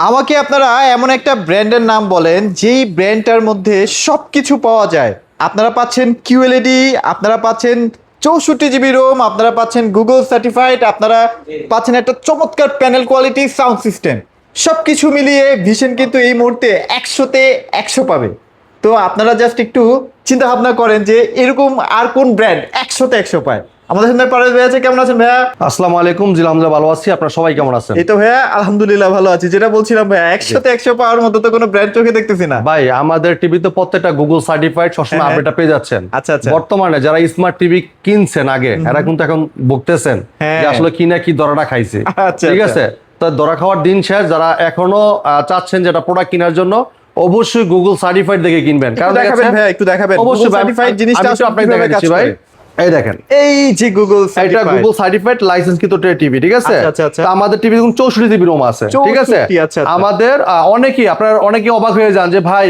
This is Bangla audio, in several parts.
আমাকে আপনারা এমন একটা ব্র্যান্ডের নাম বলেন যেই ব্র্যান্ডটার মধ্যে সবকিছু পাওয়া যায়। আপনারা পাচ্ছেন কিউএলইডি, আপনারা পাচ্ছেন 64 জিবি রোম, আপনারা পাচ্ছেন গুগল সার্টিফাইড, আপনারা পাচ্ছেন একটা চমৎকার প্যানেল কোয়ালিটি সাউন্ড সিস্টেম। সবকিছু মিলিয়ে ভিশন কিন্তু এই মুহূর্তে 100-তে 100 পাবে। তো আপনারা জাস্ট একটু চিন্তা ভাবনা করেন যে এরকম আর কোন ব্র্যান্ড 100-তে 100 পায়। আমাদের সামনে পারভেজ ভাই আছে, কেমন আছেন ভাইয়া? আসসালামু আলাইকুম। জি আলহামদুলিল্লাহ ভালো আছি, আপনারা সবাই কেমন আছেন? এই তো ভাইয়া আলহামদুলিল্লাহ ভালো আছি। যেটা বলছিলাম ভাইয়া 100-তে 100 পাওয়ার মতো তো কোনো ব্র্যান্ড চোখে দেখতেছি না ভাই। আমাদের টিভিতে প্রত্যেকটা গুগল সার্টিফাইড, সবসময় হ্যাঁ। আপডেটটা পেয়ে যাচ্ছেন। আচ্ছা, আচ্ছা। বর্তমানে যারা স্মার্ট টিভি কিনছেন আগে, এরা কিন্তু এখন ভুগতেছেন হ্যাঁ। যে আসলে কিনা কি দরাটা খাইছে। আচ্ছা, ঠিক আচ্ছা। আছে, তো দরা খাওয়ার দিন শেষ। যারা এখনো চাচ্ছেন যেটা প্রোডাক্ট কেনার জন্য, অবশ্যই গুগল সার্টিফাইড দেখে কিনবেন। একটু দেখাবেন ভাইয়া, একটু দেখাবেন অবশ্যই সার্টিফাইড জিনিসটা আমি একটু আসলে আপনাকে কিভাবে কাজ দেখাচ্ছি ভাই। করে। এই দেখেন, এই যে গুগল এটা সার্টিফাইড, গুগল সার্টিফাইড লাইসেন্স কিন্তু টিভি, ঠিক আছে? আচ্ছা, আচ্ছা, আচ্ছা। তো আমাদের টিভি 64 জিবি রোম আছে, ঠিক আছে? 64, আচ্ছা, আচ্ছা। আমাদের অনেকেই অবাক হয়ে যান যে ভাই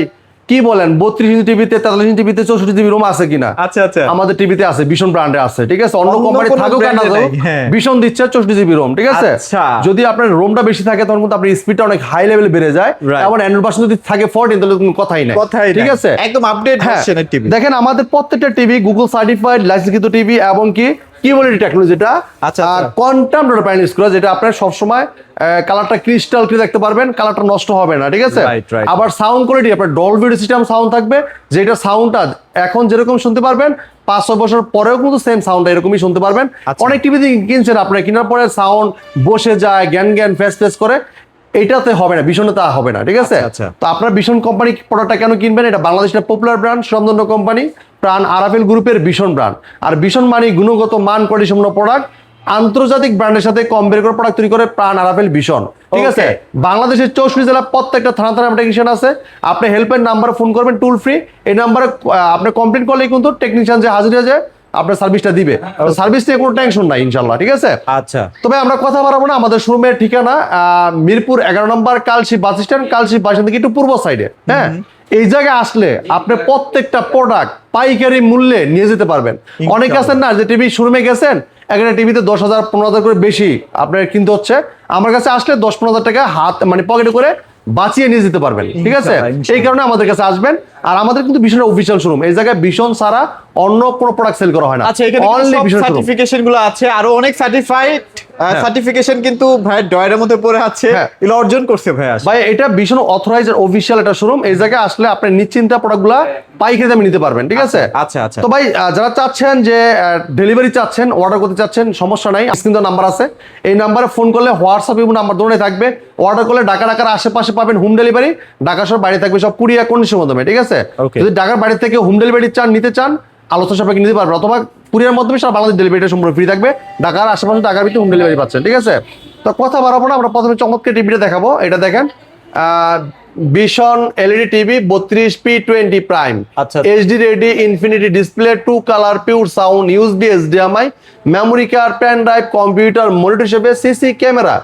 কি বলেন, 32 ইঞ্চি টিভিতে 43 ইঞ্চি টিভিতে 64 জিবি রোম আছে কিনা। আচ্ছা, আচ্ছা। আমাদের টিভিতে আছে, ভীষণ ব্র্যান্ডে আছে, ঠিক আছে? অন্য অন্য কোম্পানি কোনো থাকুক আর না brand এ থাকুক, নাই, হ্যাঁ। ভীষণ দিচ্ছে 64 জিবি রোম, ঠিক আছে? আচ্ছা। যদি আপনার রোমটা বেশি থাকে তখন কিন্তু আপনার স্পিডটা অনেক হাই লেভেলে বেড়ে যায়। Right. এমন অ্যান্ড্রয়েড ভার্সন যদি থাকে 14, তাহলে কোনো কথাই নাই, কথাই ঠিক নাই। আছে? একদম আপডেট হ্যাঁ। ভার্সনের টিভি। দেখেন আমাদের প্রত্যেকটা টিভি গুগল সার্টিফাইড লাইসেন্সকৃত টিভি, এবং কি বলে টেকনোলজিটা আচ্ছা, আর আচ্ছা। কোয়ান্টাম ডট প্যানেল ইউজ করা, যেটা আপনার সবসময় কালারটা ক্রিস্টাল ক্লিয়ার দেখতে পারবেন, কালারটা নষ্ট হবে না, ঠিক আছে? Right, right. আবার সাউন্ড কোয়ালিটি আপনার ডলবি সিস্টেম সাউন্ড থাকবে, যেটা সাউন্ডটা এখন যেরকম শুনতে পারবেন 5-6 বছর পরেও কিন্তু সেম সাউন্ডটা এরকমই শুনতে পারবেন। আচ্ছা। অনেক টিভি কিনছেন আপনার, কেনার পরে সাউন্ড বসে যায়, জ্ঞান ফেস করে, এটাতে হবে না, ভীষণে তা হবে না, ঠিক আছে? আচ্ছা, আচ্ছা। তো আপনার ভীষণ কোম্পানি প্রোডাক্টটা কেন কিনবেন? এটা বাংলাদেশের পপুলার ব্র্যান্ড, সুনামধন্য কোম্পানি, প্রাণ আরাফেল গ্রুপের ভীষণ ব্র্যান্ড। আর ভীষণ মানে গুণগত মান কোয়ালিটি সম্পন্ন প্রোডাক্ট, আন্তর্জাতিক ব্র্যান্ডের সাথে কম বের করে প্রোডাক্ট তৈরি করে প্রাণ আরাফেল ভীষণ, ঠিক আছে? Okay. বাংলাদেশের 64 জেলা প্রত্যেকটা থানা টেকনিশিয়ান আছে। আপনি হেল্পের নাম্বারে ফোন করবেন, টোল ফ্রি। এই নাম্বারে আপনি কমপ্লেন করলেই কিন্তু টেকনিশিয়ান যে হাজির হয়ে যায় আপনার সার্ভিসটা দিবে। সার্ভিস নিয়ে কোনো টেনশন নাই ইনশাল্লাহ, ঠিক আছে? আচ্ছা। তবে আমরা কথা বাড়াবো না। আমাদের শোরুমের ঠিকানা মিরপুর 11 নম্বর Kalshi bus stand, Kalshi bus stand থেকে একটু পূর্ব সাইডে। হ্যাঁ, এই জায়গায় আসলে আপনি প্রত্যেকটা প্রোডাক্ট পাইকারি মূল্যে নিয়ে যেতে পারবেন। অনেকে আছেন না যে টিভি শোরুমে গেছেন, একটা টিভিতে 10,000 15,000 করে বেশি আপনার কিনতে হচ্ছে, আমার কাছে আসলে 10-15,000 টাকা হাত মানে পকেটে করে বাঁচিয়ে নিয়ে যেতে পারবেন, ঠিক আছে? ইনশাআল্লাহ। এই কারণে আমাদের কাছে আসবেন। আর আমাদের কিন্তু ভীষণ অফিসিয়াল শোরুম, এই জায়গায় ভীষণ ছাড়া অন্য কোনো প্রোডাক্ট সেল করা হয় না। আচ্ছা, এখানে অনলি সব ভীষণ শোরুম। সার্টিফিকেশন গুলো আছে, আরো অনেক সার্টিফাইড সার্টিফিকেশন কিন্তু ভাই ডয়ারের মধ্যে পড়ে আছে, হ্যাঁ। এগুলো অর্জন করছে ভাই। ভাই এটা ভীষণ অথরাইজ আর অফিসিয়াল একটা শোরুম। এই জায়গায় আসলে আপনি নিশ্চিন্তে প্রোডাক্টগুলো পাইকারি দামে নিতে পারবেন, ঠিক আছে? আচ্ছা, আচ্ছা। তো ভাই যারা চাচ্ছেন যে ডেলিভারি চাচ্ছেন, অর্ডার করতে চাচ্ছেন, সমস্যা নাই, স্ক্রিনে নাম্বার আছে, এই নাম্বারে ফোন করলে হোয়াটসঅ্যাপ এবং নাম্বার দুটোই থাকবে। অর্ডার করলে ঢাকার আশেপাশে পাবেন হোম ডেলিভারি, ঢাকা সব বাইরে থাকবে সব কুরিয়ার কন্ডিশনের মাধ্যমে, ঠিক আছে? Okay. যদি ঢাকার বাইরে থেকে হোম ডেলিভারি নিতে চান, আলোচনা সাপেক্ষে নিতে পারবেন, অথবা কুরিয়ার মাধ্যমে সারা বাংলাদেশ ডেলিভারিটা সম্পূর্ণ ফ্রি থাকবে। ঢাকার আশেপাশে ঢাকার ভিতরে হোম ডেলিভারি পাচ্ছেন, ঠিক আছে? তো কথা বাড়াবো না, আমরা প্রথমে চমৎকার টিভিটা দেখাবো। এটা দেখেন, Vision LED TV 32p20 prime, আচ্ছা। HD ready, infinity display, 2 colour, pure sound, USB, HDMI, memory card, pen drive, computer, monitor হিসেবে, সিসি ক্যামেরা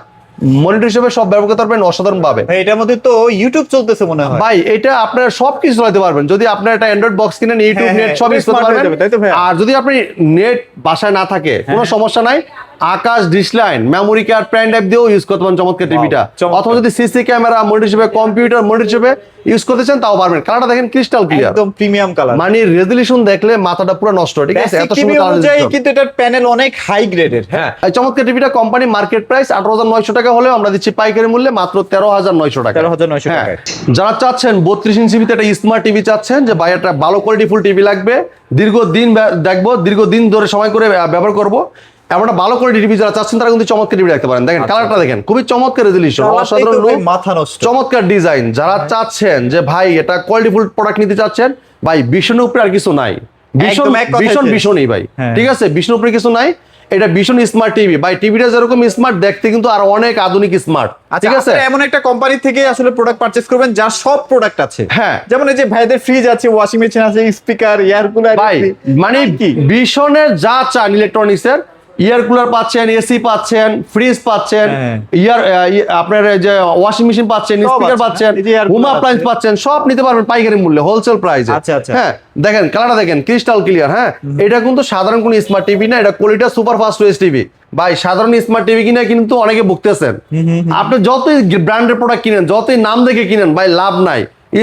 মনিটর হিসেবে সব ব্যবহার করতে পারবেন অসাধারণ ভাবে। ভাই এটার মধ্যে তো ইউটিউব চলতেছে মনে হয়। ভাই এটা আপনার সবকিছু চালাতে পারবেন। যদি আপনার একটা অ্যান্ড্রয়েড বক্স কিনেন, ইউটিউব হ্যাঁ, নেট হ্যাঁ, সব এটা ইউজ করতে smart হয়ে পারবেন। যাবে, তাই তো ভাইয়া? আর যদি আপনি নেট বাসায় না থাকে, কোনো সমস্যা নাই, Akash dish line, memory card, pen drive দিয়েও ইউজ করতে পারেন চমৎকার টিভিটা। চমৎকার। অথবা যদি সিসি ক্যামেরা মনিটর হিসেবে, কম্পিউটার মনিটর হিসেবে ইউজ করতে চান, তাও পারবেন। কালারটা দেখেন ক্রিস্টাল ক্লিয়ার, একদম প্রিমিয়াম কালার। মানে রেজলিউশন দেখলে মাথাটা পুরো নষ্ট, ঠিক আছে? এত টিভি সুন্দর কালার অনুযায়ী কিন্তু এটার প্যানেল অনেক হাই গ্রেডের। হ্যাঁ, এই চমৎকার টিভিটা কোম্পানি মার্কেট প্রাইস 18,900 টাকা হলেও আমরা দিচ্ছি পাইকারি মূল্যে মাত্র 13,900 টাকা। 13,900 হ্যাঁ। টাকায়। যারা চাচ্ছেন 32 ইঞ্চিতে একটা স্মার্ট টিভি চাচ্ছেন, যে ভাই একটা ভালো কোয়ালিটি ফুল টিভি লাগবে, দীর্ঘদিন দেখবো, দীর্ঘদিন ধরে সময় করে ব্যবহার করবো, এমন একটা ভালো কোয়ালিটি টিভি যারা চাচ্ছেন, তারা কিন্তু চমৎকার টিভি রাখতে পারেন। দেখেন কালারটা দেখেন, খুবই চমৎকার রেজলিউশন, অসাধারণ ভাই look, মাথা নষ্ট। চমৎকার ডিজাইন। যারা চাচ্ছেন যে ভাই এটা কোয়ালিটি ফুল প্রোডাক্ট নিতে চাচ্ছেন, ভাই ভীষণের উপরে আর কিছু নাই, ভীষণ একদম এক কথায় শেষ। ভীষণই ভাই, হ্যাঁ। ঠিক আছে? ভীষণের উপরে কিছু নাই, এটা ভীষণ স্মার্ট টিভি। ভাই টিভিটা যেরকম স্মার্ট, দেখতে কিন্তু আর অনেক আধুনিক স্মার্ট, আচ্ছা, ঠিক আছে? আপনারা এমন একটা কোম্পানি থেকে আসলে প্রোডাক্ট পারচেজ করবেন যার সব প্রোডাক্ট আছে। হ্যাঁ। যেমন এই যে ভাইদের ফ্রিজ আছে, ওয়াশিং মেশিন আছে, স্পিকার, এয়ার কুলার, ভাই মানে কি ভীষণের যা চান ইলেকট্রনিক্স এর ইয়ার কুলার পাচ্ছেন, এসি পাচ্ছেন, ফ্রিজ পাচ্ছেন, হ্যাঁ। আপনার এই যে ওয়াশিং মেশিন পাচ্ছেন, সব স্পিকার আছে, পাচ্ছেন, এই যে air হোম cooler অ্যাপ্লায়েন্স আছে। পাচ্ছেন, সব নিতে পারবেন পাইকারি মূল্যে, হোলসেল প্রাইসে। আচ্ছা, আচ্ছা। হ্যাঁ, দেখেন কালারটা দেখেন ক্রিস্টাল ক্লিয়ার। হ্যাঁ, এটা কিন্তু সাধারণ কোনো স্মার্ট টিভি না, এটা quality super fast OS TV. ভাই সাধারণ স্মার্ট টিভি কিনে কিন্তু অনেকে ভুগতেছেন। আপনি যতই ব্র্যান্ডের প্রোডাক্ট কিনেন, যতই নাম দেখে কিনেন, ভাই লাভ নাই।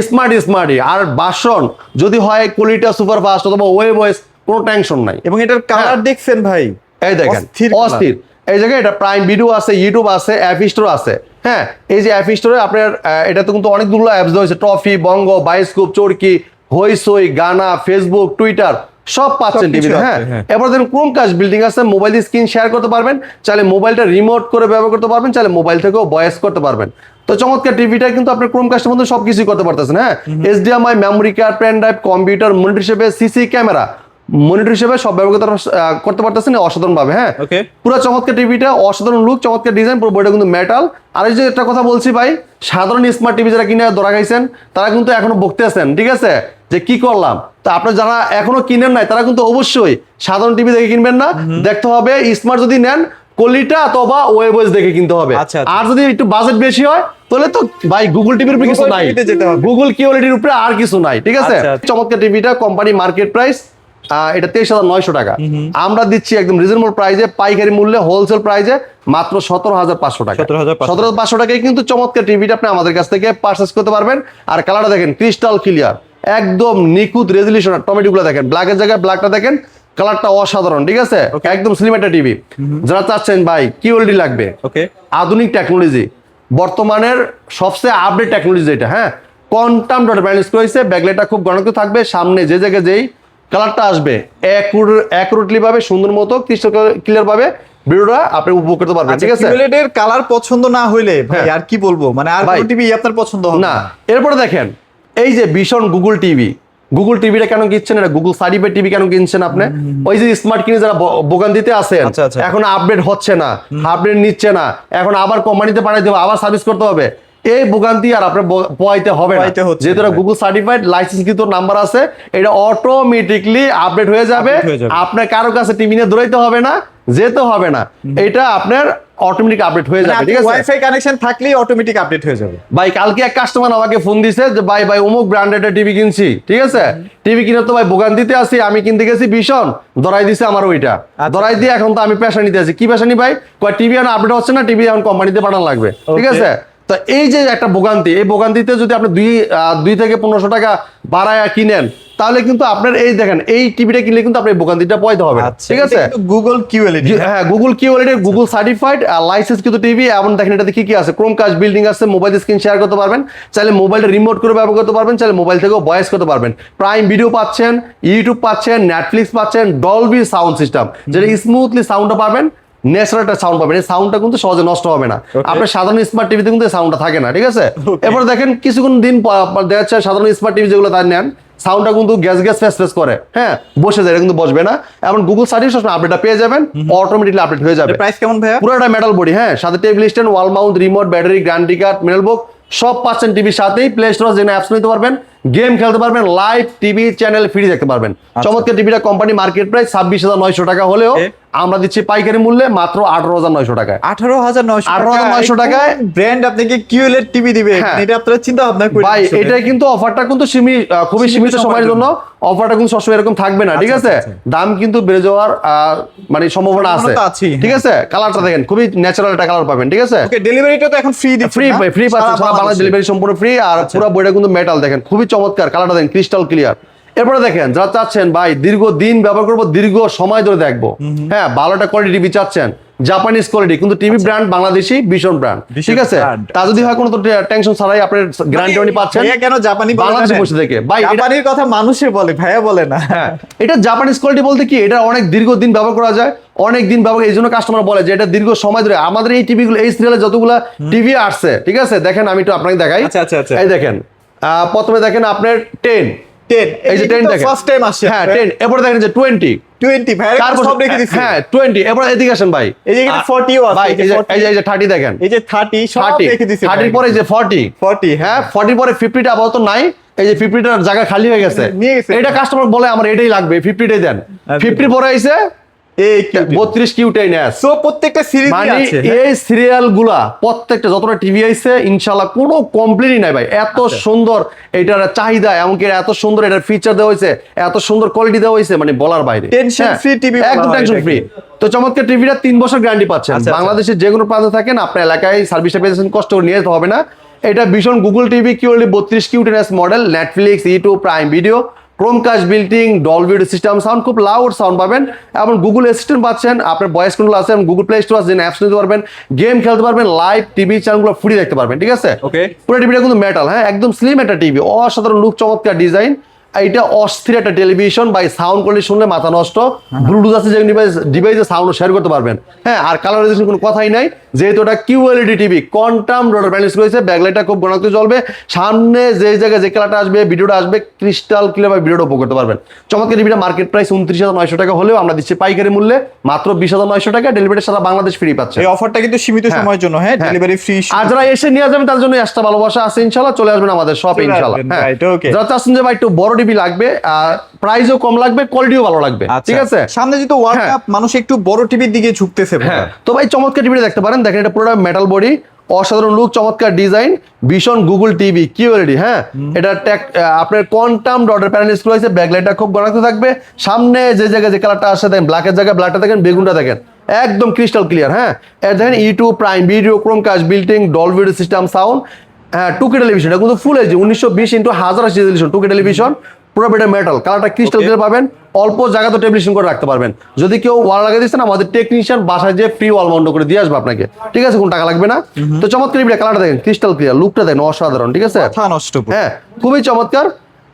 স্মার্টই আর বাসন যদি হয় কোয়ালিটি সুপার ফাস্ট অথবা ওয়েব ওয়েস, কোনো টেনশন নাই। এবং এটার কালার দেখছেন ভাই, এই দেখেন অস্থির colour। অস্থির। এই জায়গায় এটা প্রাইম ভিডিও আছে, ইউটিউব আছে, অ্যাপ স্টোর আছে। হ্যাঁ, এই যে অ্যাপ স্টোরে আপনার এটাতে কিন্তু অনেকগুলো অ্যাপস রয়েছে, ট্রফি, বঙ্গ, বায়োস্কোপ, চরকি, হইসই, গানা, ফেসবুক, টুইটার সব পাচ্ছেন সবকিছু টিভিতে। আছে, হ্যাঁ, হ্যাঁ। এবার দেখেন ক্রোমকাস্ট বিল্ডিং আছে, মোবাইল স্ক্রিন শেয়ার করতে পারবেন, চাইলে মোবাইলটা রিমোট করে ব্যবহার করতে পারবেন, চাইলে মোবাইল থেকেও ভয়েস করতে পারবেন। তো চমৎকার টিভিটা কিন্তু আপনি ক্রোমকাস্টের মধ্যে সবকিছু করতে পারতেছেন। হ্যাঁ, HDMI, memory card, pen drive, computer, monitor হিসেবে সিসি ক্যামেরা, মনিটর হিসেবে সব ব্যবহার করতে পারতেছেন অসাধারণ ভাবে। হ্যাঁ, ওকে। পুরো চমৎকার টিভিটা, অসাধারণ লুক, চমৎকার ডিজাইন, পুরো বইটা কিন্তু মেটাল। আর এই যে একটা কথা বলছি ভাই, সাধারণ স্মার্ট টিভি যারা কিনে ধরা খাইছেন তারা কিন্তু এখনো বকতেছেন, ঠিক আছে, যে কি করলাম। তো আপনারা যারা এখনো কিনেন নাই তারা কিন্তু অবশ্যই সাধারণ টিভি দেখে কিনবেন না, দেখতে হবে স্মার্ট যদি নেন কোয়ালিটা অথবা ওয়েবওয়েজ দেখে কিনতে হবে। আচ্ছা, আচ্ছা। আর যদি একটু বাজেট বেশি হয় তাহলে তো ভাই গুগল টিভির উপরে কিছু Google নাই, TV তে যেতে হবে। গুগল কিওয়ালিটির উপরে আর কিছু নাই, ঠিক আছে। আচ্ছা, আচ্ছা। চমৎকার টিভিটা কোম্পানি মার্কেট প্রাইস এটা 23,900 টাকা। আমরা দিচ্ছি একদম রিজনেবল প্রাইসে, পাইকারি মূল্যে, হোলসেল প্রাইসে মাত্র 17,500 টাকা। 17,500 17,500 টাকায় কিন্তু চমৎকার টিভিটা আপনি আমাদের কাছ থেকে পারচেস করতে পারবেন। আর কালারটা দেখেন ক্রিস্টাল ক্লিয়ার, একদম নিখুঁত রেজলিউশন। টমেটোগুলো দেখেন, ব্ল্যাকের জায়গায় ব্ল্যাকটা দেখেন, কালারটা অসাধারণ, ঠিক আছে। একদম স্লিম একটা টিভি। যারা চাচ্ছেন ভাই কিওএলডি লাগবে, ওকে। আধুনিক টেকনোলজি, বর্তমানের সবচেয়ে আপডেট টেকনোলজি যেটা, হ্যাঁ, কোয়ান্টাম ডট ব্যালেন্স করেছে, ব্যাকলাইটটা খুব গণক থাকবে, সামনে যে জায়গায় যেই কালারটা আসবে অ্যাকুরেটলি ভাবে, সুন্দর মতো ক্রিস্টাল ক্লিয়ার ভাবে ভিডিওটা আপনি উপভোগ করতে পারবেন, ঠিক আছে। কিউলেটের কালার পছন্দ না হইলে ভাই হ্যাঁ। আর কি বলবো, মানে আর ভাই, কোন টিভি আপনার পছন্দ হবে না। এরপরে দেখেন এই যে ভীষণ গুগল টিভি, গুগল টিভিটা কেন কিনছেন, এটা গুগল সার্টিফাইড টিভি কেন কিনছেন আপনি? ওই যে স্মার্ট কিনে যারা বোগান দিতে আছেন, আচ্ছা, আচ্ছা। এখন আপডেট হচ্ছে না, আপডেট নিচ্ছে না, এখন আবার কোম্পানিতে পাঠাইতে হবে, আবার সার্ভিস করতে হবে, এই ভোগান্তি আর আপনার পোয়াইতে হবে না, পোয়াইতে হচ্ছে যেহেতু না। গুগল সার্টিফাইড লাইসেন্সকৃত নাম্বার আছে, এটা অটোমেটিকলি আপডেট হয়ে যাবে। Update হয়ে যাবে। আপনার কারো কাছে টিভি নিয়ে দৌড়াইতে হবে না, যেতে হবে না, এটা আপনার অটোমেটিক আপডেট হয়ে যাবে, ঠিক আছে। ওয়াইফাই কানেকশন থাকলেই অটোমেটিক আপডেট হয়ে যাবে। ভাই কালকে এক কাস্টমার আমাকে ফোন দিছে যে ভাই অমুক ব্র্যান্ডেড টিভি কিনছি, ঠিক আছে, টিভি কিনে তো ভাই ভোগান দিতে আসি, আমি কিনতে গেছি ভীষণ, ধরাই দিছে আমার ওইটা, ধরাই দিয়ে এখন তো আমি পেশা নিতে আছি। কি পেশা নি ভাই? কয় টিভি এখন আপডেট হচ্ছে না, টিভি এখন কোম্পানিতে পাঠানো লাগবে, ঠিক Okay. আছে। তো এই যে একটা ভোগান্তি, এই ভোগান্তিতে যদি আপনি 2 থেকে 1500 টাকা বাড়ায় কিনেন, তাহলে কিন্তু আপনার এই দেখেন এই টিভিটা কিনলে কিন্তু আপনার ভোগান্তিটা পয়তে হবে, ঠিক আছে। গুগল কিউএলইডি, হ্যাঁ, গুগল কিওএলইডি, গুগল সার্টিফাইড লাইসেন্স কিন্তু টিভি। এমন দেখেন এটাতে কি কি আছে, ক্রোমকাস্ট বিল্ডিং আছে, মোবাইল স্ক্রিন শেয়ার করতে পারবেন, চাইলে মোবাইলটা রিমোট করে ব্যবহার করতে পারবেন, চাইলে মোবাইল থেকেও ভয়েস করতে পারবেন, প্রাইম ভিডিও পাচ্ছেন, ইউটিউব পাচ্ছেন, নেটফ্লিক্স পাচ্ছেন, ডলবি সাউন্ড সিস্টেম, যেটা স্মুথলি সাউন্ডটা পাবেন, ন্যাচারাল একটা সাউন্ড পাবেন। এই সাউন্ডটা কিন্তু সহজে নষ্ট হবে না। আপনার সাধারণ স্মার্ট টিভিতে কিন্তু এই সাউন্ডটা থাকে না, ঠিক আছে। এবার দেখেন কিছুক্ষণ দিন দেখা যাচ্ছে সাধারণ স্মার্ট টিভি যেগুলো তার নেন, সাউন্ডটা কিন্তু গ্যাস ফেস করে, হ্যাঁ, বসে যায়, এটা কিন্তু বসবে না। এবং গুগল সার্ভিস আপডেটটা পেয়ে যাবেন, অটোমেটিকলি আপডেট হয়ে যাবে। প্রাইস কেমন ভাইয়া? পুরোটা মেটাল বডি, হ্যাঁ, সাথে table stand, wall mount, remote, battery, guarantee card, মেল বুক সব পাচ্ছেন টিভির সাথেই। প্লে স্টোর যেখানে অ্যাপস নিতে পারবেন, গেম খেলতে পারবেন, লাইভ টিভি চ্যানেল ফ্রি দেখতে পারবেন। চমৎকার টিভিটা কোম্পানি মার্কেট প্রাইস 26,900 টাকা হলেও আমরা দিচ্ছি পাইকারি মূল্যে মাত্র 18,900 টাকায়। 18,900 টাকায় ব্র্যান্ড আপনাকে কিউএলইডি টিভি দিবে, হ্যাঁ। এটা আপনারা চিন্তা ভাবনা করে ভাই এটা কিন্তু অফারটা কিন্তু খুবই সীমিত সময়ের জন্য, অফারটা কিন্তু সবসময় এরকম থাকবে না, ঠিক আছে। দাম কিন্তু বেড়ে যাওয়ার মানে সম্ভাবনা আছে, সম্ভাবনা তো আছেই, ঠিক আছে। কালারটা দেখেন খুবই ন্যাচারাল একটা কালার পাবেন, ঠিক আছে। ওকে, ডেলিভারিটা তো এখন ফ্রি দিচ্ছেন, ফ্রি পাচ্ছেন, সারা বাংলাদেশ ডেলিভারি সম্পূর্ণ ফ্রি। আর পুরো বইটা কিন্তু মেটাল, দেখেন খুবই চমৎকার, কালারটা দেখেন ক্রিস্টাল ক্লিয়ার। এরপরে দেখেন যারা চাচ্ছেন ভাই দীর্ঘ দিন ব্যবহার করবো, দীর্ঘ সময় ধরে দেখবো, হ্যাঁ, ভালো একটা কোয়ালিটি টিভি চাচ্ছেন, জাপানিজ কোয়ালিটি কিন্তু টিভি ব্র্যান্ড বাংলাদেশি ভীষণ ব্র্যান্ড, ঠিক আছে। তা যদি হয় কোনো তো টেনশন ছাড়াই আপনার গ্যারান্টি পাচ্ছেন। ভাইয়া কেন জাপানি বলে বাংলাদেশে জানেন? বসে থেকে ভাই জাপানির কথা মানুষে বলে, ভাইয়া বলে না। হ্যাঁ, এটা জাপানিজ কোয়ালিটি বলতে কি, এটা অনেক দীর্ঘদিন ব্যবহার করা যায়, অনেক দিন ব্যবহার, এই জন্য কাস্টমার বলে যে এটা দীর্ঘ সময় ধরে। আমাদের এই টিভিগুলো, এই সিরিয়ালে যতগুলো টিভি আসছে, ঠিক আছে, দেখেন আমি একটু আপনাকে দেখাই। আচ্ছা। এই দেখেন প্রথমে দেখেন আপনার 10, এই যে 10 দেখেন, ফার্স্ট টাইম আসছে। হ্যাঁ 10, এরপরে দেখেন যে 20, 20 ভাই তারপর সব রেখে দিছি। হ্যাঁ 20, এরপর এদিকে আসেন ভাই, এই যে 40 ও আছে, ভাই এই যে 30 দেখেন, এই যে 30 সব 30, রেখে দিছি। 30 পরে যে 40, 40 হ্যাঁ 40 পরে 50টা আপাতত নাই, এই যে 50টার জায়গা খালি হয়ে গেছে, নিয়ে গেছে। এটা কাস্টমার বলে আমার এটাই লাগবে, 50টাই দেন। 50 পরে আইছে 32 Q10s। সো প্রত্যেকটা সিরিজ মানে আছে, হ্যাঁ? এই সিরিয়াল গুলা প্রত্যেকটা যতটা টিভি আইছে ইনশাআল্লাহ কোনো কমপ্লেনই নাই ভাই। এত সুন্দর এটার চাহিদা, এমনকি এত সুন্দর এটার ফিচার দেওয়া হয়েছে, এত সুন্দর কোয়ালিটি দেওয়া হয়েছে, মানে বলার বাইরে। টেনশন ফ্রি টিভি, একদম টেনশন ফ্রি। তো চমৎকার টিভিটা 3 বছর গ্যারান্টি পাচ্ছেন। আচ্ছা, বাংলাদেশের যে কোনো প্রান্তে থাকেন, আপনার এলাকায় সার্ভিসটা পেয়েছেন, কষ্ট করে নিয়ে যেতে হবে না। এটা ভীষণ Google TV QLED 32 Q10s model, Netflix, YouTube, prime video, Chromecast বিল্টিং, Dolby system sound, খুব লাউড সাউন্ড পাবেন, এবং গুগল অ্যাসিস্ট্যান্ট পাচ্ছেন, আপনার ভয়েস কন্ট্রোল আছে, গুগল প্লে স্টোর আছে, অ্যাপস নিতে পারবেন, গেম খেলতে পারবেন, লাইভ টিভি চ্যানেলগুলো ফ্রি দেখতে পারবেন। ঠিক আছে, ওকে। পুরো টিভিটা কিন্তু মেটাল, হ্যাঁ, একদম স্লিম একটা টিভি, অসাধারণ লুক, চমৎকার ডিজাইন। এটা অস্থির একটা টেলিভিশন, বাই সাউন্ড কোয়ালিটি শুনলে মাথা নষ্ট। ব্লুটুথ আছে, যে ডিভাইসে সাউন্ড শেয়ার করতে পারবেন, হ্যাঁ। আর কালারাইজেশন কোনো কথাই নাই, যেহেতু এটা QLED TV, quantum dot panel রয়েছে, ব্যাকলাইটটা খুব ঘনত্ব জ্বলবে, সামনে যে জায়গায় যে কালারটা আসবে, ভিডিওটা আসবে, ক্রিস্টাল ক্লিয়ার ভাবে ভিডিওটা উপভোগ করতে পারবেন। চমৎকার টিভিটা মার্কেট প্রাইস 29,900 টাকা হলেও আমরা দিচ্ছি পাইকারি মূল্যে মাত্র 20,900 টাকা, ডেলিভারি সারা বাংলাদেশ ফ্রি পাচ্ছে। এই অফারটা কিন্তু সীমিত সময়ের জন্য, হ্যাঁ, ডেলিভারি ফ্রি। আর যারা এসে নিয়ে যাবেন তাদের জন্য এক্সট্রা ভালোবাসা আছে, ইনশাআল্লাহ চলে আসবেন আমাদের শপে, ইনশাআল্লাহ। হ্যাঁ, যারা চাচ্ছেন যে ভাই একটু বড় টিভি লাগবে, প্রাইসও কম লাগবে, কোয়ালিটিও ভালো লাগবে, ঠিক আছে। সামনে যেহেতু ওয়ার্ল্ড কাপ, মানুষ একটু বড় টিভির দিকে ঝুঁকতেছে। হ্যাঁ, তো ভাই চমৎকার টিভিটা দেখতে পারেন, দেখেন এটা পুরোটা মেটাল বডি, অসাধারণ লুক, চমৎকার ডিজাইন, ভীষণ গুগল টিভি QLED, হ্যাঁ। এটা আপনার কোয়ান্টাম ডটের প্যানেল স্ক্রু আছে, ব্যাকলাইটটা খুব ঘনত্ব থাকবে, সামনে যে জায়গায় যে কালারটা আসে দেখেন, ব্ল্যাকের জায়গায় ব্ল্যাকটা দেখেন, বেগুনটা দেখেন, একদম ক্রিস্টাল ক্লিয়ার, হ্যাঁ। এর দেখেন YouTube, prime video, Chromecast বিল্টিং, Dolby system sound, হ্যাঁ, 2K টেলিভিশন, এটা কিন্তু full HD 1920x1080 resolution 2K television, পুরো বেটা মেটাল, কালারটা ক্রিস্টাল ক্লিয়ার পাবেন, অল্প জায়গা তো টেলিভিশন করে রাখতে পারবেন। যদি কেউ ওয়াল লাগিয়ে দিচ্ছেন, আমাদের টেকনিশিয়ান বাসায় যে ফ্রি ওয়াল মাউন্ট করে দিয়ে আসবে আপনাকে, ঠিক আছে, কোনো টাকা লাগবে না। তো চমৎকার টিভিটা, কালারটা দেখেন ক্রিস্টাল ক্লিয়ার, লুকটা দেখেন অসাধারণ, ঠিক আছে, মাথা নষ্ট। হ্যাঁ, খুবই চমৎকার।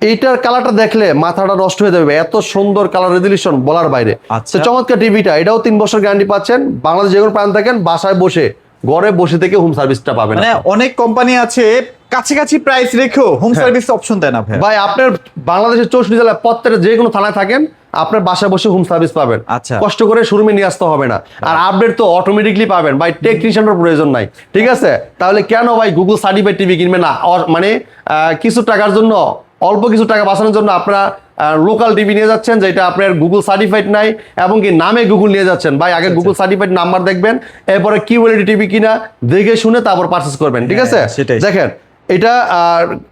এইটার কালারটা দেখলে মাথাটা নষ্ট হয়ে যাবে, এত সুন্দর কালার রেজোলিউশন বলার বাইরে। তো চমৎকার টিভিটা, এটাও 3 বছর গ্যারান্টি পাচ্ছেন, বাংলাদেশ যে কোনো প্রান্ত থাকেন, বাসায় বসে, ঘরে বসে থেকে হোম সার্ভিসটা পাবেন। মানে অনেক কোম্পানি আছে কাছাকাছি প্রাইস রেখেও হোম সার্ভিস অপশন দেয় না ভাই। আপনার বাংলাদেশের 64 জেলায় প্রত্যেকটা যে কোনো থানায় থাকেন, আপনার বাসায় বসে হোম সার্ভিস পাবেন। আচ্ছা, কষ্ট করে শোরুমে নিয়ে আসতে হবে না। আর আপডেট তো অটোমেটিকলি পাবেন ভাই, টেকনিশিয়ানের প্রয়োজন নাই, ঠিক আছে। তাহলে কেন ভাই গুগল সার্টিফাইড টিভি কিনবেন না? মানে কিছু টাকার জন্য, অল্প কিছু টাকা বাঁচানোর জন্য আপনারা লোকাল টিভি নিয়ে যাচ্ছেন, যেটা আপনার গুগল সার্টিফাইড নাই, এবং কি নামে গুগল নিয়ে যাচ্ছেন। ভাই আগে গুগল সার্টিফাইড নাম্বার দেখবেন, এরপরে QLED টিভি কিনা দেখে শুনে তারপর পারচেস করবেন, ঠিক আছে। দেখেন এটা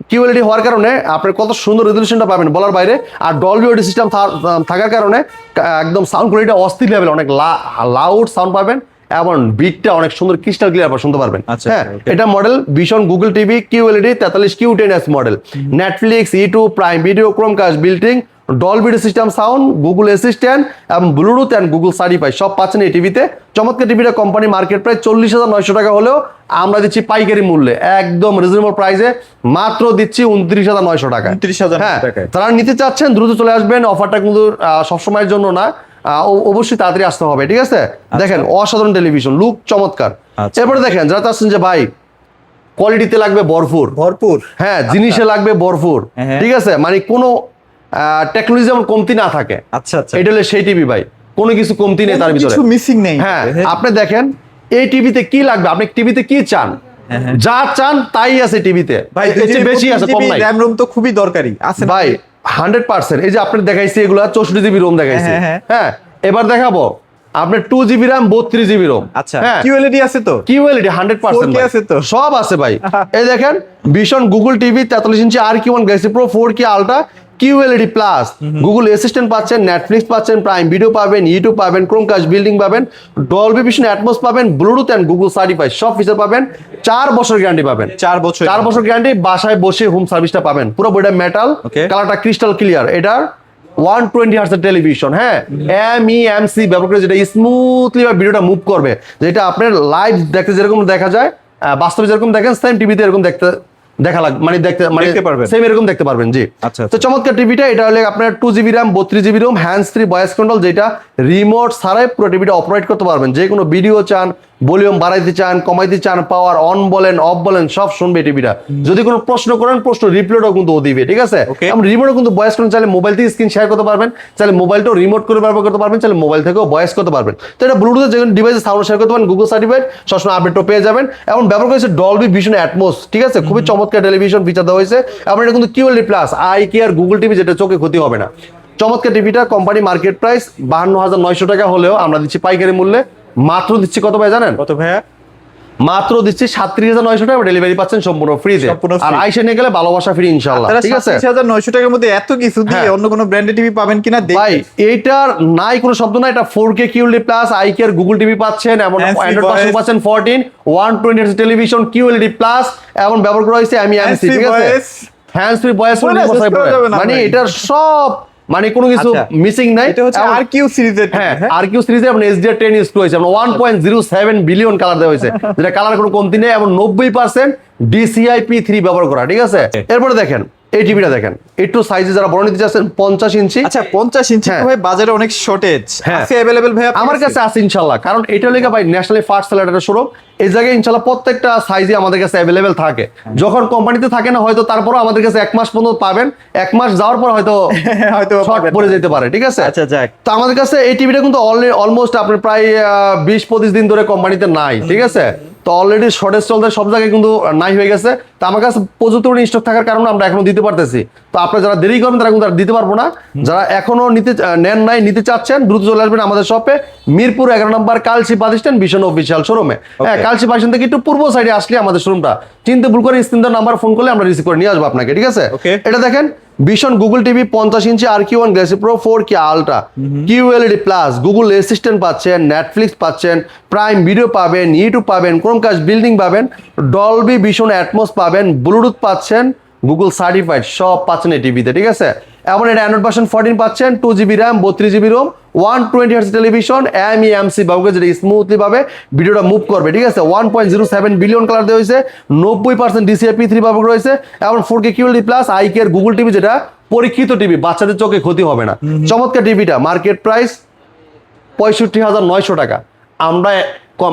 QLED হওয়ার কারণে আপনার কত সুন্দর রেজোলিউশনটা পাবেন বলার বাইরে, আর ডলবি অডিও সিস্টেম থাকার কারণে একদম সাউন্ড কোয়ালিটি অস্থির লেভেল, অনেক লাউড সাউন্ড পাবেন, এবং বিটটা অনেক সুন্দর ক্রিস্টাল ক্লিয়ার শুনতে পারবেন। হ্যাঁ, এটা মডেল ভীষণ Google TV QLED 43 Q10s model, Netflix, YouTube, prime video, Chromecast বিল্টিং, Dolby system sound, Google assistant, এবং ব্লুটুথ অ্যান্ড গুগল সার্টিফাইড সব পাচ্ছেন এই টিভিতে। চমৎকার টিভিটা কোম্পানি মার্কেট প্রাইস 40,900 টাকা হলেও আমরা দিচ্ছি পাইকারি মূল্যে, একদম রিজনেবল প্রাইসে মাত্র দিচ্ছি 29,900 টাকা। 29,000 টাকা। তারা নিতে চাচ্ছেন দ্রুত চলে আসবেন, অফারটা কিন্তু সবসময়ের জন্য না, অবশ্যই তাড়াতাড়ি আসতে হবে, ঠিক আছে। দেখেন অসাধারণ টেলিভিশন, লুক চমৎকার। এরপরে দেখেন যারা চাচ্ছেন যে ভাই কোয়ালিটিতে লাগবে ভরপুর, হ্যাঁ, জিনিসে লাগবে ভরপুর, ঠিক আছে, মানে কোনো টেকনোলজি যেমন কমতি না থাকে, আচ্ছা আচ্ছা, এটা হলো সেই টিভি ভাই, কোনো কিছু কমতি নেই তার ভিতরে, কিছু মিসিং নেই। হ্যাঁ, আপনি দেখেন এই টিভিতে কি লাগবে, আপনি টিভিতে কি চান, যা চান তাই আছে টিভিতে ভাই, বেশি আছে কম নাই। র‍্যাম রোম তো খুবই দরকারি আছে ভাই 100%। এই যে আপনি দেখাইছি এগুলা 64GB রোম দেখাইছি, হ্যাঁ, এবার দেখাবো আপনার 2GB RAM 32GB রোম। আচ্ছা, QLED আছে তো? QLED 100% আছে তো, সব আছে ভাই। এই দেখেন ভীষণ গুগল টিভি 43 ইঞ্চি RQ1 Galaxy Pro 4K ultra QLED plus, Google assistant পাচ্ছেন, নেটফ্লিক্স পাচ্ছেন, প্রাইম ভিডিও পাবেন, ইউটিউব পাবেন, ক্রোমকাস্ট বিল্ডিং পাবেন, ডলবি ভিশন অ্যাটমস পাবেন, ব্লুটুথ এন্ড গুগল সার্টিফাইড সব ফিচার পাবেন, 4 বছর গ্যারান্টি পাবেন, 4 বছর গ্যারান্টি, বাসায় বসে হোম সার্ভিসটা পাবেন, পুরো বডিটা মেটাল, কালারটা ক্রিস্টাল ক্লিয়ার, এটার 120 হার্টজ টেলিভিশন, হ্যাঁ, MEMC ব্যবহার করে যেটা স্মুথলি ভিডিওটা মুভ করবে, যেটা আপনার লাইভ দেখতে যেরকম দেখা যায়, বাস্তবে যেরকম দেখেন সেম টিভিতে এরকম দেখতে সেম এরকম দেখতে পারবেন, জি। তো চমৎকার টিভিটা, এটা হলে আপনার 2GB RAM 32GB ROM, hands free voice control, যেটা রিমোট ছাড়াই পুরো টিভিটা অপারেট করতে পারবেন, যে কোনো ভিডিও চান, ভলিউম বাড়াইতে চান, কমাইতে চান, পাওয়ার অন বলেন অফ বলেন সব শুনবে টিভিটা। যদি কোনো প্রশ্ন করেন, প্রশ্ন রিপ্লাইও কিন্তু ও দিবে, ঠিক আছে। আমরা রিমোটও কিন্তু ভয়েস কন্ট্রোল, চাইলে মোবাইল থেকে স্ক্রিন শেয়ার করতে পারবেন, চাইলে মোবাইলটাও রিমোট করে ব্যবহার করতে পারবেন, চাইলে মোবাইল থেকেও ভয়েস করতে পারবেন। তো এটা ব্লুটুথে যে কোনো ডিভাইসে সাউন্ড শেয়ার করতে পারেন, গুগল সার্টিফাইড, সবসময় আপডেটও পেয়ে যাবেন, এবং ব্যবহার করেছে ডলবি ভিশন অ্যাটমস, ঠিক আছে, খুবই চমৎকার টেলিভিশন ফিচার দেওয়া হয়েছে। এবং এটা কিন্তু QLED plus, eye care Google TV, যেটা চোখে ক্ষতি হবে না। চমৎকার টিভিটা কোম্পানি মার্কেট প্রাইস 52,900 টাকা হলেও আমরা দিচ্ছি পাইকারি মূল্যে মাত্র দিচ্ছি কত ভাই জানেন? কত ভাইয়া? মাত্র দিচ্ছি 37,900 টাকা, ডেলিভারি পাচ্ছেন সম্পূর্ণ ফ্রিতে। সম্পূর্ণ free। আর আইসে নিয়ে গেলে ভালোবাসা ফ্রি ইনশাআল্লাহ, আপনারা ঠিক আছে? 37,900 টাকার মধ্যে এত কিছু দিয়ে হ্যাঁ। অন্য কোনো ব্র্যান্ডের টিভি পাবেন কিনা ভাই এইটার নাই কোনো শব্দ নাই, এটা 4K QLED প্লাস আইকের গুগল টিভি পাচ্ছেন, এমন Hands-free অ্যান্ড্রয়েড ভার্সন voice। পাচ্ছেন 14 120 Hz টেলিভিশন QLED প্লাস, এবং ব্যবহার করা হয়েছে আমি এমসি, ঠিক আছে? হ্যান্ডস ফ্রি ভয়েস বলে শেষ করা যাবে না মানে ভাই। এটার সব মানে কোনো কিছু আচ্ছা। মিসিং নাই। এটা হচ্ছে এবং- RQ সিরিজের হ্যাঁ RQ সিরিজে আপনার HDR10 ইউজ করা হয়েছে, আপনার 1.07 বিলিয়ন কালার দেওয়া হয়েছে, যেটা কালার কোনো কমতি নেই, এবং 90% DCI-P3 ব্যবহার করা, ঠিক আছে? এরপরে দেখেন এই টিভিটা দেখেন, একটু সাইজে যারা বড় নিতে চাচ্ছেন 50 ইঞ্চি। আচ্ছা 50 ইঞ্চি হ্যাঁ। ভাই বাজারে অনেক শর্টেজ হ্যাঁ। আছে अवेलेबल ভাই আপনার আমার কাছে আছে ইনশাল্লাহ, কারণ এটা লেগে ভাই ন্যাশনালি ফার্স্ট সেলার একটা শোরুম, এই জায়গায় ইনশাল্লাহ প্রত্যেকটা সাইজে আমাদের কাছে অ্যাভেলেবেল থাকে। যখন কোম্পানিতে থাকে না হয়তো, তারপরও আমাদের কাছে 1 মাস পর্যন্ত পাবেন, 1 মাস যাওয়ার পর হয়তো হয়তো শর্ট পড়ে যেতে পারে, ঠিক আছে? আচ্ছা যাক তো আমাদের কাছে এই টিভিটা কিন্তু অলমোস্ট আপনার প্রায় 20-25 দিন ধরে কোম্পানিতে নাই, ঠিক আছে? তো অলরেডি শর্টেজ চলতে সব জায়গায় কিন্তু নাই হয়ে গেছে। তো আমার কাছে প্রচুর স্টক থাকার কারণে আমরা এখনো দিতে পারতেছি। তো আপনারা যারা দেরি করবেন তারা কিন্তু আর দিতে পারবো না। যারা এখনো নেন নাই, নিতে চাচ্ছেন, দ্রুত চলে আসবেন আমাদের শপে, মিরপুর 11 নম্বর কালসি বাস স্ট্যান্ড ভীষণ অফিসিয়াল শোরুমে। হ্যাঁ, কালসি বাস স্ট্যান্ড থেকে একটু পূর্ব সাইডে আসলে আমাদের শোরুমটা চিনতে ভুল করে স্ক্রিন নাম্বার ফোন করলে আমরা রিসিভ করে নিয়ে আসবো আপনাকে, ঠিক আছে? Okay. এটা দেখেন ভীষণ গুগল টিভি 50 ইঞ্চি RQ1 Galaxy pro 4K ultra QLED plus, Google assistant পাচ্ছেন, নেটফ্লিক্স পাচ্ছেন, প্রাইম ভিডিও পাবেন, ইউটিউব পাবেন, ক্রোমকাস্ট বিল্ডিং পাবেন, ডলবি ভিশন অ্যাটমস পাবেন, ব্লুটুথ পাচ্ছেন, গুগল সার্টিফাইড সব পাচ্ছেন এই টিভিতে, ঠিক আছে? এমন এটা অ্যান্ড্রয়েড ভার্সন 14 পাচ্ছেন, 2GB RAM 32GB ROM 120 Hz television, MEMC ব্যবহার যেটা স্মুথলি ভাবে ভিডিওটা মুভ করবে, ঠিক আছে? 1.07 বিলিয়ন কালার দেওয়া হয়েছে, 90% DCI-P3 ব্যবহার রয়েছে, এবং 4K QLED প্লাস আইকের গুগল টিভি, যেটা পরীক্ষিত টিভি, বাচ্চাদের চোখে ক্ষতি হবে না। চমৎকার টিভিটা মার্কেট প্রাইস 65,900 টাকা। আমরা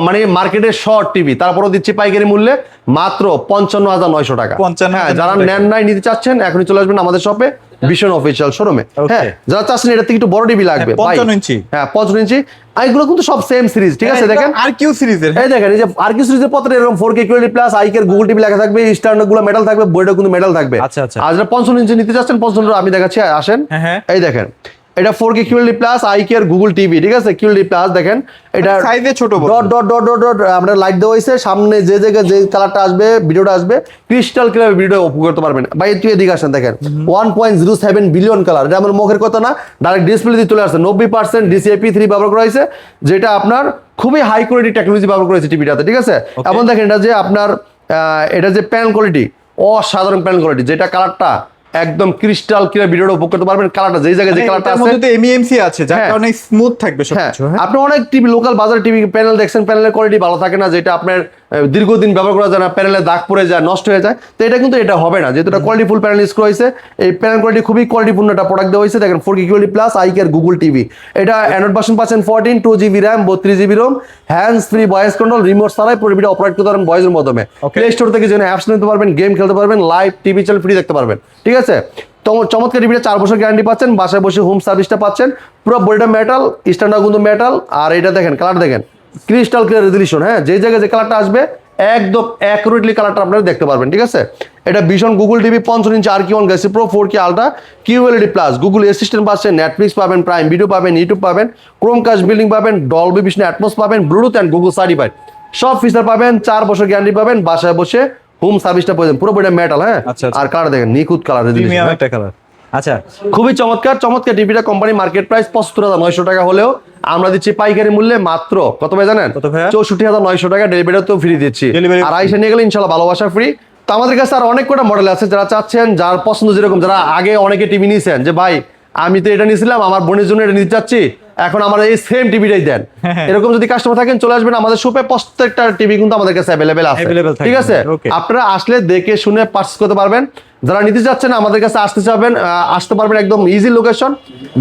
মানে মার্কেটের শর্ট টিভি, তারপরও দিচ্ছি পাইকারি মূল্যে মাত্র 55,900 টাকা। 55,900 হ্যাঁ, যারা নেন নাই, নিতে চাচ্ছেন, এখনই চলে আসবেন আমাদের শপে ভীষণ অফিসিয়াল শোরুমে। হ্যাঁ, যারা চাচ্ছেন এটা থেকে একটু বড় টিভি লাগবে, 55 ইঞ্চি। হ্যাঁ 55 ইঞ্চি, এগুলো কিন্তু সব সেম সিরিজ, ঠিক আছে? দেখেন RQ সিরিজের এই দেখেন, এই যে RQ সিরিজের পত্রে এরকম 4K QLED প্লাস আইকের গুগল টিভি লেখা থাকবে, স্ট্যান্ডার্ড গুলো মেটাল থাকবে, বইটা কিন্তু মেটাল থাকবে। আচ্ছা, আচ্ছা। আর যারা 55 ইঞ্চি নিতে চাচ্ছেন, 55 আমি দেখাচ্ছি, আসেন। হ্যাঁ। এই দেখেন এটা 4K QLED প্লাস আইকের গুগল টিভি, ঠিক আছে? QLED প্লাস দেখেন, এটা সাইজে ছোট বড়। Dot dot dot dot dot আমরা লাইট দেওয়া হয়েছে, সামনে যে জায়গায় যে কালারটা আসবে, ভিডিওটা আসবে, ক্রিস্টাল ক্লিয়ার ভিডিও উপভোগ করতে পারবেন। ভাই তুই এদিকে আসেন, দেখেন 1.07 বিলিয়ন কালার, এটা আমার মুখের কথা না, ডাইরেক্ট ডিসপ্লে দিয়ে চলে আসছে। 90% DCI-P3 ব্যবহার করা হয়েছে, যেটা আপনার খুবই হাই কোয়ালিটি টেকনোলজি ব্যবহার করেছে টিভিটাতে, ঠিক আছে? এবং দেখেন এটা যে আপনার এটা যে প্যানেল কোয়ালিটি, অসাধারণ প্যানেল কোয়ালিটি, যেটা কালারটা একদম ক্রিস্টাল ক্লিয়ার ভিডিওটা উপভোগ করতে পারবেন। কালারটা যেই জায়গায় যে কালারটা এটার আছে, মধ্যে তো MEMC আছে যার হ্যাঁ। কারণে স্মুথ থাকবে হ্যাঁ, সবকিছু। হ্যাঁ আপনি অনেক টিভি লোকাল বাজার টিভি প্যানেল দেখছেন, প্যানেলের কোয়ালিটি ভালো থাকে না, যেটা আপনার দীর্ঘদিন ব্যবহার করা যায় না, প্যানেলে দাগ পড়ে যায়, নষ্ট হয়ে যায়। তো এটা কিন্তু এটা হবে না, যেহেতু এটা কোয়ালিটিফুল প্যানেল ইউজ করা হয়েছে। এই প্যানেল কোয়ালিটি খুবই কোয়ালিটিপূর্ণ একটা প্রোডাক্ট দেওয়া হয়েছে। দেখেন 4K QLED প্লাস আইকের গুগল টিভি, এটা অ্যান্ড্রয়েড ভার্সন পাচ্ছেন 14 2GB RAM 32GB ROM, hands free voice control, remote ছাড়াই পুরো ভিডিও অপারেট করতে পারবেন ভয়েসের মাধ্যমে। প্লে স্টোর থেকে যেন অ্যাপস নিতে পারবেন, গেম খেলতে পারবেন, লাইভ টিভি চ্যানেল ফ্রি দেখতে পারবেন, ঠিক আছে? চমৎকার টিভিটা 4 বছর গ্যারান্টি পাচ্ছেন, বাসায় বসে হোম সার্ভিসটা পাচ্ছেন, পুরো বডিটা মেটাল, স্ট্যান্ডার্ড কিন্তু মেটাল। আর এটা দেখেন কালার দেখেন, ক্রিস্টাল ক্লিয়ার রেজলিউশন। হ্যাঁ, যে জায়গায় যে কালারটা আসবে একদম অ্যাকুরেটলি কালারটা আপনারা দেখতে পারবেন, ঠিক আছে? এটা ভীষণ গুগল টিভি 55 ইঞ্চি RQ1 Galaxy pro 4K ultra QLED plus, Google assistant পাচ্ছেন, নেটফ্লিক্স পাবেন, প্রাইম ভিডিও পাবেন, ইউটিউব পাবেন, ক্রোমকাস্ট বিল্ডিং পাবেন, ডলবি ভিশন অ্যাটমস পাবেন, ব্লুটুথ অ্যান্ড গুগল সার্টিফাইড সব ফিচার পাবেন, 4 বছর গ্যারান্টি পাবেন, বাসায় বসে হোম সার্ভিসটা পাবেন, পুরো বডিটা মেটাল। হ্যাঁ, আচ্ছা, আচ্ছা। আর কালার দেখেন নিখুঁত কালার প্রিমিয়াম একটা কালার। আচ্ছা খুবই চমৎকার টিভিটা কোম্পানি মার্কেট প্রাইস 75,900 টাকা হলেও আমরা দিচ্ছি পাইকারি মূল্যে মাত্র কত ভাই জানেন? কত ভাইয়া? 64,900 টাকা, ডেলিভারি তো ফ্রি দিচ্ছি। Delivery আর আইসা নিয়ে গেলে ইনশাআল্লাহ ভালোবাসা ফ্রি। তো আমাদের কাছে আর অনেক কটা মডেল আছে, যারা চাচ্ছেন, যার পছন্দ যেরকম, যারা আগে অনেকে টিভি নিয়েছেন যে ভাই আমি তো এটা নিয়েছিলাম, আমার বোনের জন্য এটা নিতে চাচ্ছি, এখন আমার এই সেম টিভিটাই দেন, এরকম যদি কাস্টমার থাকেন চলে আসবেন আমাদের শপে, প্রত্যেকটা টিভি কিন্তু আমাদের কাছে অ্যাভেলেবেল আছে, ঠিক আছে? আপনারা আসলে দেখে শুনে পারচেজ করতে পারবেন। যারা নিতে যাচ্ছেন আমাদের কাছে আসতে পারবেন একদম ইজি লোকেশন,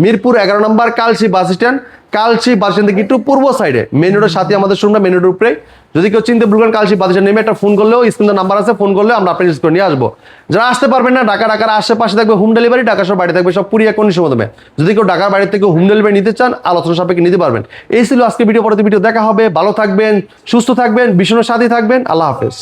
মিরপুর 11 নম্বর Kalshi bus stand. Kalshi bus stand থেকে একটু পূর্ব সাইডে মেন রোডের সাথে আমাদের শোরুমটা, মেন রোডের উপরে। যদি কেউ চিনতে ভুলবেন কালসি বাস স্ট্যান্ড নেমে একটা ফোন করলেও, স্ক্রিনে নাম্বার আছে, ফোন করলে আমরা আপনার করে নিয়ে আসবো। যারা আসতে পারবেন না, ঢাকার আশেপাশে থাকবে হোম ডেলিভারি, ঢাকা সব বাড়ি থাকবে সব পুরিয়া কন্ডিশনের মাধ্যমে। যদি কেউ ঢাকার বাড়ি থেকে হোম ডেলিভারি নিতে চান, আলোচনা সাপেক্ষে নিতে পারবেন। এই ছিল আজকে ভিডিও, পরবর্তী ভিডিও দেখা হবে। ভালো থাকবেন, সুস্থ থাকবেন, ভীষণের সাথে থাকবেন। আল্লাহ হাফেজ।